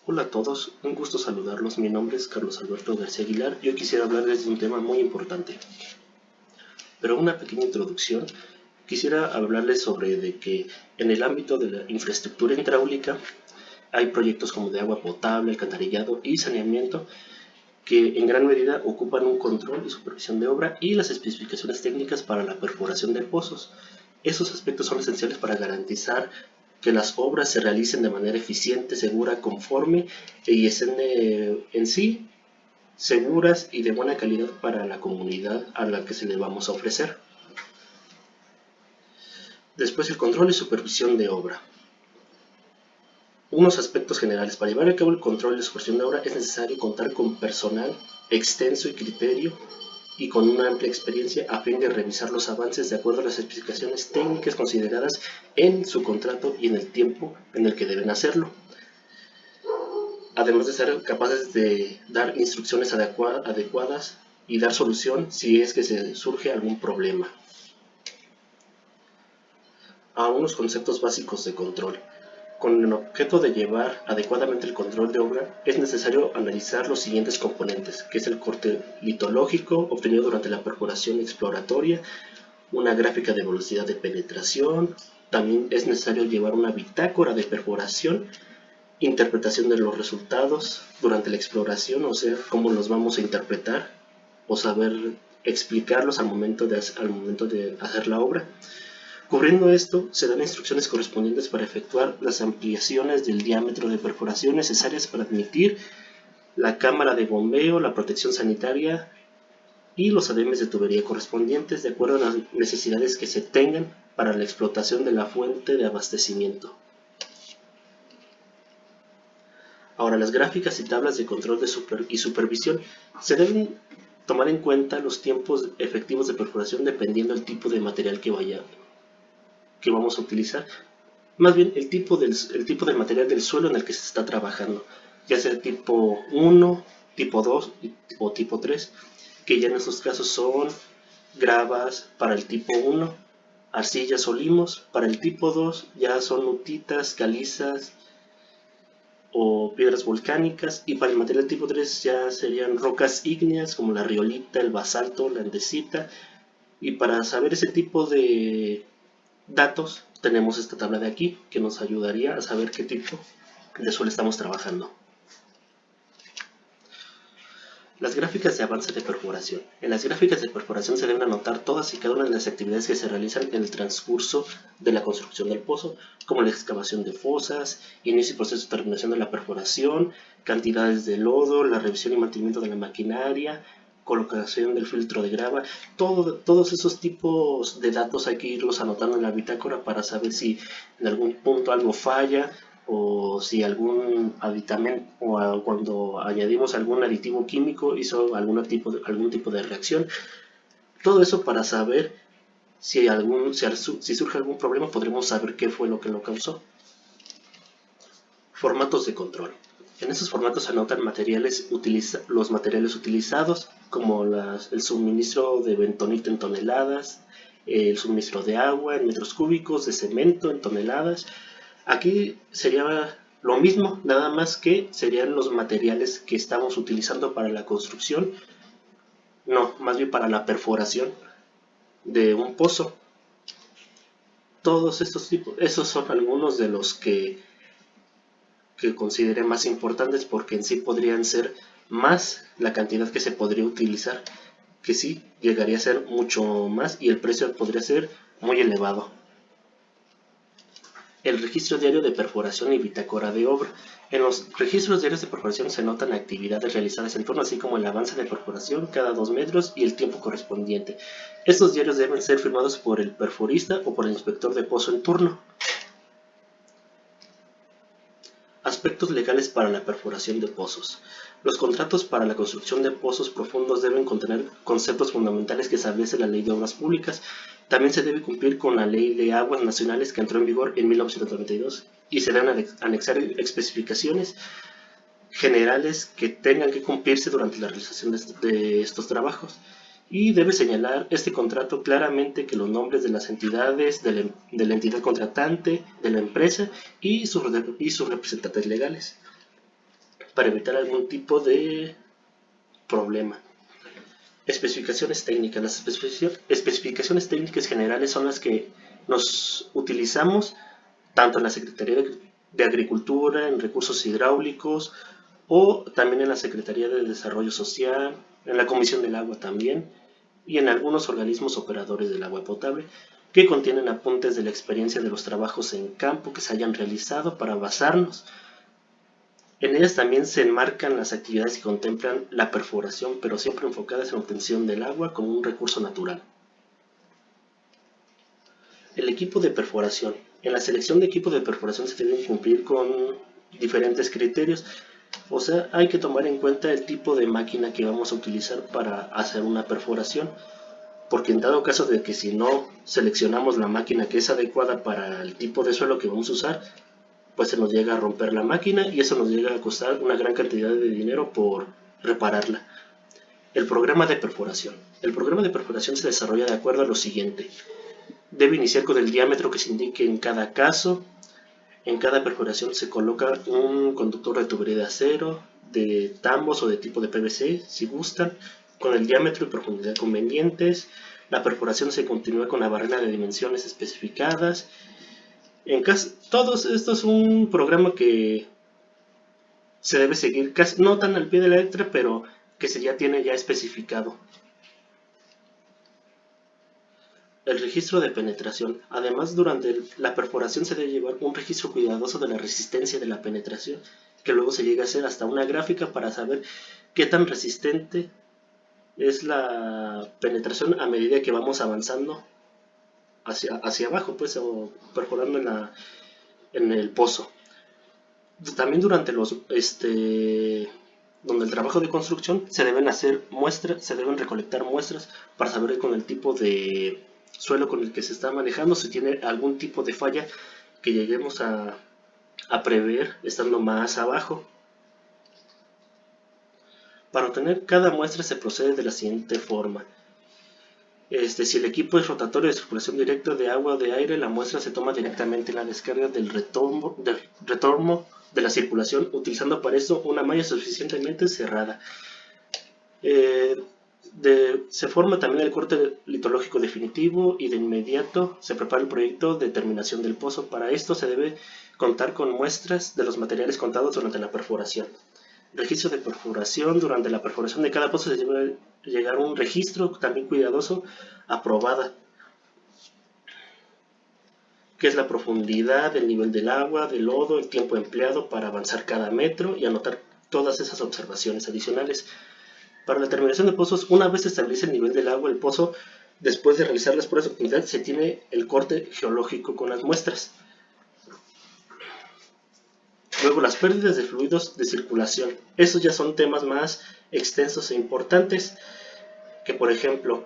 Hola a todos, un gusto saludarlos. Mi nombre es Carlos Alberto García Aguilar y hoy quisiera hablarles de un tema muy importante. Pero una pequeña introducción, quisiera hablarles sobre de que en el ámbito de la infraestructura hidráulica hay proyectos como de agua potable, alcantarillado y saneamiento que en gran medida ocupan un control y supervisión de obra y las especificaciones técnicas para la perforación de pozos. Esos aspectos son esenciales para garantizar que las obras se realicen de manera eficiente, segura, conforme y estén en sí seguras y de buena calidad para la comunidad a la que se le vamos a ofrecer. Después, el control y supervisión de obra. Unos aspectos generales. Para llevar a cabo el control y supervisión de obra es necesario contar con personal extenso y criterio y con una amplia experiencia a fin de revisar los avances de acuerdo a las especificaciones técnicas consideradas en su contrato y en el tiempo en el que deben hacerlo. Además de ser capaces de dar instrucciones adecuadas y dar solución si es que se surge algún problema. A unos conceptos básicos de control. Con el objeto de llevar adecuadamente el control de obra, es necesario analizar los siguientes componentes, que es el corte litológico obtenido durante la perforación exploratoria, una gráfica de velocidad de penetración, también es necesario llevar una bitácora de perforación, interpretación de los resultados durante la exploración, o sea, cómo los vamos a interpretar o saber explicarlos al momento de hacer la obra. Cubriendo esto, se dan instrucciones correspondientes para efectuar las ampliaciones del diámetro de perforación necesarias para admitir la cámara de bombeo, la protección sanitaria y los ademes de tubería correspondientes de acuerdo a las necesidades que se tengan para la explotación de la fuente de abastecimiento. Ahora, las gráficas y tablas de control y supervisión se deben tomar en cuenta los tiempos efectivos de perforación dependiendo del tipo de material que vamos a utilizar, más bien el tipo de material del suelo en el que se está trabajando, ya sea tipo 1, tipo 2 o tipo 3, que ya en estos casos son gravas para el tipo 1, arcillas o limos, para el tipo 2 ya son lutitas, calizas o piedras volcánicas, y para el material tipo 3 ya serían rocas ígneas como la riolita, el basalto, la andesita. Y para saber ese tipo de datos tenemos esta tabla de aquí que nos ayudaría a saber qué tipo de suelo estamos trabajando. Las gráficas de avance de perforación. En las gráficas de perforación se deben anotar todas y cada una de las actividades que se realizan en el transcurso de la construcción del pozo, como la excavación de fosas, inicio y proceso de terminación de la perforación, cantidades de lodo, la revisión y mantenimiento de la maquinaria, colocación del filtro de grava. Todos esos tipos de datos hay que irlos anotando en la bitácora para saber si en algún punto algo falla o si algún aditamento o cuando añadimos algún aditivo químico hizo algún tipo de reacción. Todo eso para saber si surge algún problema, podremos saber qué fue lo que lo causó. Formatos de control. En estos formatos se anotan los materiales utilizados, como el suministro de bentonite en toneladas, el suministro de agua en metros cúbicos, de cemento en toneladas. Aquí sería lo mismo, nada más que serían los materiales que estamos utilizando para la construcción, no, más bien para la perforación de un pozo. Todos estos tipos, esos son algunos de los que considere más importantes, porque en sí podrían ser más la cantidad que se podría utilizar, que sí llegaría a ser mucho más y el precio podría ser muy elevado. El registro diario de perforación y bitácora de obra. En los registros diarios de perforación se notan actividades realizadas en turno, así como el avance de perforación cada 2 metros y el tiempo correspondiente. Estos diarios deben ser firmados por el perforista o por el inspector de pozo en turno. Aspectos legales para la perforación de pozos. Los contratos para la construcción de pozos profundos deben contener conceptos fundamentales que establece la Ley de Obras Públicas. También se debe cumplir con la Ley de Aguas Nacionales que entró en vigor en 1992 y se deben anexar especificaciones generales que tengan que cumplirse durante la realización de estos trabajos. Y debe señalar este contrato claramente que los nombres de las entidades, de la entidad contratante, de la empresa y sus representantes legales. para evitar algún tipo de problema. Especificaciones técnicas. Las especificaciones técnicas generales son las que nos utilizamos tanto en la Secretaría de Agricultura, en recursos hidráulicos o también en la Secretaría de Desarrollo Social, en la Comisión del Agua también y en algunos organismos operadores del agua potable que contienen apuntes de la experiencia de los trabajos en campo que se hayan realizado para basarnos. En ellas también se enmarcan las actividades que contemplan la perforación, pero siempre enfocadas en obtención del agua como un recurso natural. El equipo de perforación. En la selección de equipo de perforación se deben cumplir con diferentes criterios. O sea, hay que tomar en cuenta el tipo de máquina que vamos a utilizar para hacer una perforación, porque en dado caso de que si no seleccionamos la máquina que es adecuada para el tipo de suelo que vamos a usar, pues se nos llega a romper la máquina y eso nos llega a costar una gran cantidad de dinero por repararla. El programa de perforación. El programa de perforación se desarrolla de acuerdo a lo siguiente. Debe iniciar con el diámetro que se indique en cada caso. En cada perforación se coloca un conductor de tubería de acero, de tambos o de tipo de PVC, si gustan, con el diámetro y profundidad convenientes. La perforación se continúa con la barrera de dimensiones especificadas. Todo esto es un programa que se debe seguir, casi, no tan al pie de la letra, pero que se ya tiene ya especificado. El registro de penetración. Además, durante la perforación se debe llevar un registro cuidadoso de la resistencia de la penetración, que luego se llega a hacer hasta una gráfica para saber qué tan resistente es la penetración a medida que vamos avanzando hacia abajo, pues, o perforando en el pozo. También durante donde el trabajo de construcción se deben hacer muestras, se deben recolectar muestras para saber con el tipo de suelo con el que se está manejando si tiene algún tipo de falla que lleguemos a prever estando más abajo. Para obtener cada muestra se procede de la siguiente forma. Si el equipo es rotatorio de circulación directa de agua o de aire, la muestra se toma directamente en la descarga del retorno de la circulación, utilizando para eso una malla suficientemente cerrada. Se forma también el corte litológico definitivo y de inmediato se prepara el proyecto de terminación del pozo. Para esto se debe contar con muestras de los materiales contados durante la perforación. Registro de perforación. Durante la perforación de cada pozo se debe llegar a un registro también cuidadoso aprobada, que es la profundidad, el nivel del agua, del lodo, el tiempo empleado para avanzar cada metro y anotar todas esas observaciones adicionales. Para la terminación de pozos, una vez se establece el nivel del agua del pozo, después de realizar las pruebas de profundidad, se tiene el corte geológico con las muestras. Luego, las pérdidas de fluidos de circulación. Esos ya son temas más extensos e importantes, que por ejemplo,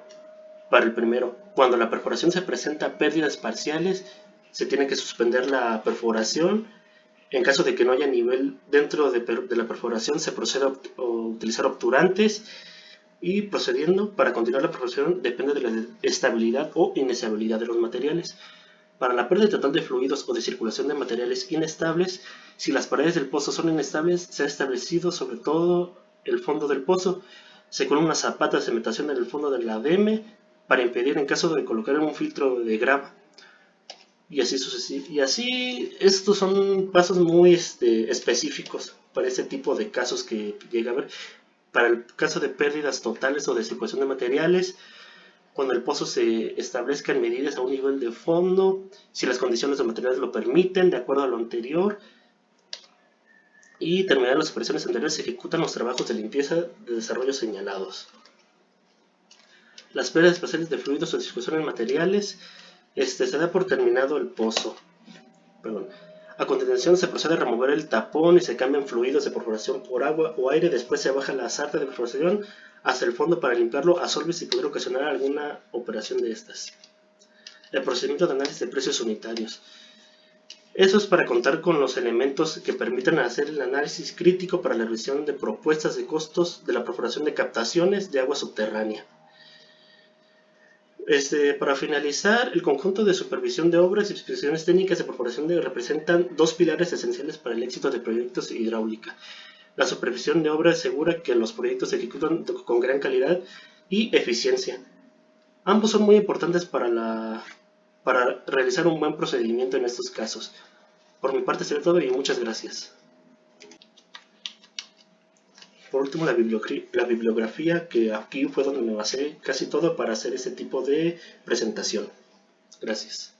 para el primero, cuando la perforación se presenta pérdidas parciales, se tiene que suspender la perforación. En caso de que no haya nivel dentro de la perforación, se procede a utilizar obturantes y procediendo para continuar la perforación depende de la estabilidad o inestabilidad de los materiales. Para la pérdida total de fluidos o de circulación de materiales inestables, si las paredes del pozo son inestables, se ha establecido sobre todo el fondo del pozo. Se colocan unas zapatas de cementación en el fondo del ADM para impedir en caso de colocar un filtro de grava. Y así sucesivamente. Y así, estos son pasos muy específicos para ese tipo de casos que llega a haber. Para el caso de pérdidas totales o de circulación de materiales, cuando el pozo se establezcan medidas a un nivel de fondo, si las condiciones de materiales lo permiten, de acuerdo a lo anterior, y terminar las operaciones anteriores, se ejecutan los trabajos de limpieza de desarrollo señalados. Las pérdidas parciales de fluidos o de circulación de materiales. Se da por terminado el pozo. A continuación se procede a remover el tapón y se cambian fluidos de perforación por agua o aire. Después se baja la sarta de perforación hasta el fondo para limpiarlo a solventes y poder ocasionar alguna operación de estas. El procedimiento de análisis de precios unitarios. Eso es para contar con los elementos que permitan hacer el análisis crítico para la revisión de propuestas de costos de la perforación de captaciones de agua subterránea. Para finalizar, el conjunto de supervisión de obras y especificaciones técnicas de perforación representan dos pilares esenciales para el éxito de proyectos de hidráulica. La supervisión de obra asegura que los proyectos se ejecutan con gran calidad y eficiencia. Ambos son muy importantes para realizar un buen procedimiento en estos casos. Por mi parte sería todo y muchas gracias. Por último, la bibliografía, que aquí fue donde me basé casi todo para hacer este tipo de presentación. Gracias.